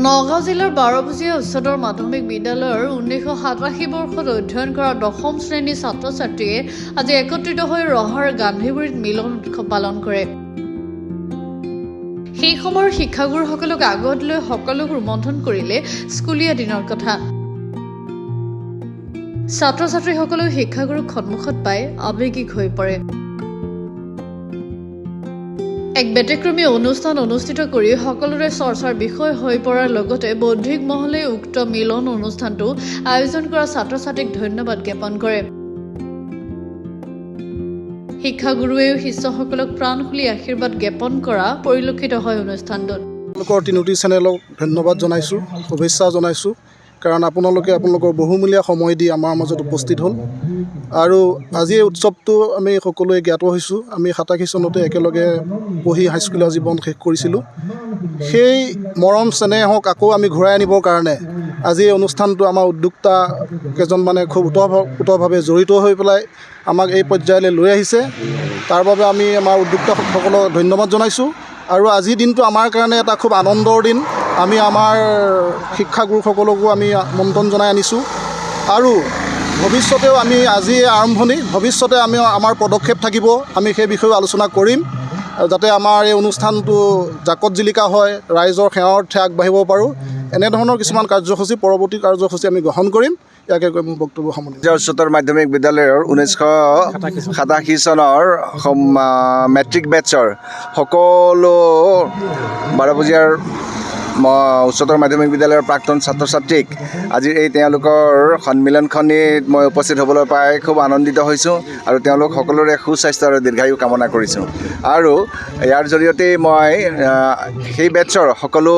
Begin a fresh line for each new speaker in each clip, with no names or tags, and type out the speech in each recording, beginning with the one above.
নগাঁও জিলাৰ 12 উচ্চতৰ মাধ্যমিক বিদ্যালয়ৰ 1987 বৰ্ষত অধ্যয়ন কৰা দশম শ্ৰেণীৰ ছাত্ৰ-ছাত্ৰীয়ে আজি একত্ৰিত হৈ ৰহাৰ গান্ধীগুৰিত মিলন উৎসৱ পালন কৰে। সেই সময়ৰ শিক্ষাগুৰুসকলক আগত লৈ সকলোক ৰোমন্থন কৰিলে স্কুলীয়া দিনৰ কথা। ছাত্ৰ-ছাত্ৰীসকলেও শিক্ষাগুৰুক সন্মুখত পাই আৱেগিক হৈ পৰে। এক ব্যতিক্ৰমী অনুষ্ঠান অনুষ্ঠিত কৰি সকলোৰে চৰ্চাৰ বিষয় হৈ পৰাৰ লগতে বৌদ্ধিক মহলে উক্ত মিলন অনুষ্ঠানটো আয়োজন কৰা ছাত্ৰ-ছাত্ৰীক ধন্যবাদ জ্ঞাপন কৰে। শিক্ষাগুৰুৱেও শিষ্যসকলক প্ৰাণ খুলি আশীৰ্বাদ জ্ঞাপন কৰা পৰিলক্ষিত হয় অনুষ্ঠানটোত।
আপোনালোকৰ তিনিটি চেনেলক ধন্যবাদ জনাইছোঁ, শুভেচ্ছা জনাইছোঁ, কাৰণ আপোনালোকৰ বহুমূলীয়া সময় দি আমাৰ মাজত উপস্থিত হ'ল। আৰু আজি এই উৎসৱটো আমি সকলোৱে জ্ঞাত হৈছোঁ। আমি 87 চনতে একেলগে পঢ়ি হাইস্কুলীয়া জীৱন শেষ কৰিছিলোঁ। সেই মৰম চেনেহক আকৌ আমি ঘূৰাই আনিবৰ কাৰণে আজি এই অনুষ্ঠানটো আমাৰ উদ্যোক্তা কেইজনমানে খুব ওতঃভাৱে জড়িত হৈ পেলাই আমাক এই পৰ্যায়লৈ লৈ আহিছে। তাৰ বাবে আমি আমাৰ উদ্যোক্তাসকলক ধন্যবাদ জনাইছোঁ। আৰু আজিৰ দিনটো আমাৰ কাৰণে এটা খুব আনন্দৰ দিন। আমি আমাৰ শিক্ষাগুৰুসকলকো আমি আমন্ত্ৰণ জনাই আনিছোঁ। আৰু ভৱিষ্যতেও আমি আজি আৰম্ভণি, ভৱিষ্যতে আমাৰ পদক্ষেপ থাকিব, আমি সেই বিষয়ে আলোচনা কৰিম, যাতে আমাৰ এই অনুষ্ঠানটো জাকত জিলিকা হয়, ৰাইজৰ সেৱাৰ অৰ্থে আগবাঢ়িব পাৰোঁ। এনেধৰণৰ কিছুমান কাৰ্যসূচী, পৰৱৰ্তী কাৰ্যসূচী আমি গ্ৰহণ কৰিম। ইয়াকে কৈ মোৰ বক্তব্য সামৰণি।
উচ্চতৰ মাধ্যমিক বিদ্যালয়ৰ 1987 চনৰ মেট্ৰিক বেটছৰ সকলো 12 উচ্চতৰ মাধ্যমিক বিদ্যালয়ৰ প্ৰাক্তন ছাত্ৰ ছাত্ৰীক আজিৰ এই তেওঁলোকৰ সন্মিলনখনিত মই উপস্থিত হ'বলৈ পাই খুব আনন্দিত হৈছোঁ আৰু তেওঁলোক সকলোৰে সুস্বাস্থ্য আৰু দীৰ্ঘায়ু কামনা কৰিছোঁ। আৰু ইয়াৰ জৰিয়তে মই সেই বেটছৰ সকলো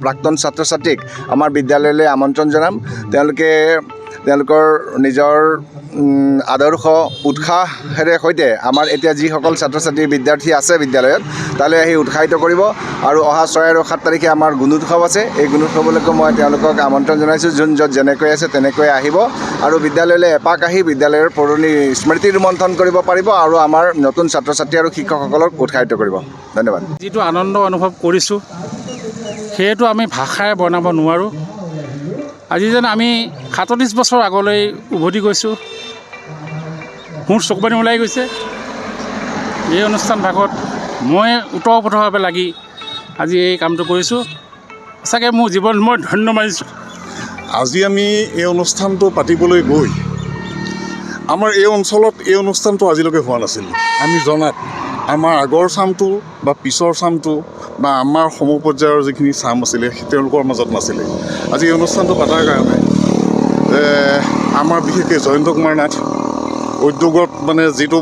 প্ৰাক্তন ছাত্ৰ ছাত্ৰীক আমাৰ বিদ্যালয়লৈ আমন্ত্ৰণ জনাম। তেওঁলোকৰ নিজৰ আদৰ্শ উৎসাহেৰে সৈতে আমাৰ এতিয়া যিসকল ছাত্ৰ ছাত্ৰী বিদ্যাৰ্থী আছে বিদ্যালয়ত তালৈ আহি উৎসাহিত কৰিব। আৰু অহা 6 আৰু 7 তাৰিখে আমাৰ গুণোৎসৱ আছে। এই গুণোৎসৱলৈকে মই তেওঁলোকক আমন্ত্ৰণ জনাইছোঁ। য'ত যেনেকৈ আছে তেনেকৈ আহিব আৰু বিদ্যালয়লৈ এপাক আহি বিদ্যালয়ৰ পুৰণি স্মৃতি ৰোমন্থন কৰিব পাৰিব আৰু আমাৰ নতুন ছাত্ৰ ছাত্ৰী আৰু শিক্ষকসকলক উৎসাহিত কৰিব। ধন্যবাদ।
যিটো আনন্দ অনুভৱ কৰিছোঁ সেইটো আমি ভাষাৰে বৰ্ণাব নোৱাৰোঁ। আজি যেন আমি 37 বছৰ আগলৈ উভতি গৈছোঁ, মোৰ চকুপানী ওলাই গৈছে। এই অনুষ্ঠান ভাগত মই ওতঃপ্ৰোতভাৱে লাগি আজি এই কামটো কৰিছোঁ। সঁচাকৈ মোৰ জীৱন মই ধন্য মানিছোঁ।
আজি আমি এই অনুষ্ঠানটো পাতিবলৈ গৈ আমাৰ এই অঞ্চলত এই অনুষ্ঠানটো আজিলৈকে হোৱা নাছিল। আমি জনাত আমাৰ আগৰ চামটো বা পিছৰ চামটো বা আমাৰ সমপৰ্যায়ৰ যিখিনি চাম আছিলে তেওঁলোকৰ মাজত নাছিলে। আজি এই অনুষ্ঠানটো পতাৰ কাৰণে আমাৰ বিশেষকৈ জয়ন্ত কুমাৰ নাথ উদ্যোগত যিটো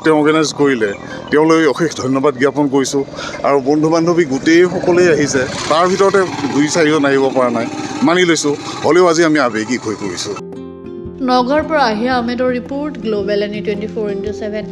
তেওঁ অৰ্গেনাইজ কৰিলে তেওঁলৈ অশেষ ধন্যবাদ জ্ঞাপন কৰিছোঁ। আৰু বন্ধু বান্ধৱী গোটেইসকলেই আহিছে, তাৰ ভিতৰতে 2-4জন আহিব পৰা নাই, মানি লৈছোঁ, হ'লেও আজি আমি আৱেগিক হৈ পৰিছোঁ।
নগাঁৱৰ পৰা আহিয়া আহমেদৰ ৰিপৰ্ট, গ্ল'বেল এনি 24/7।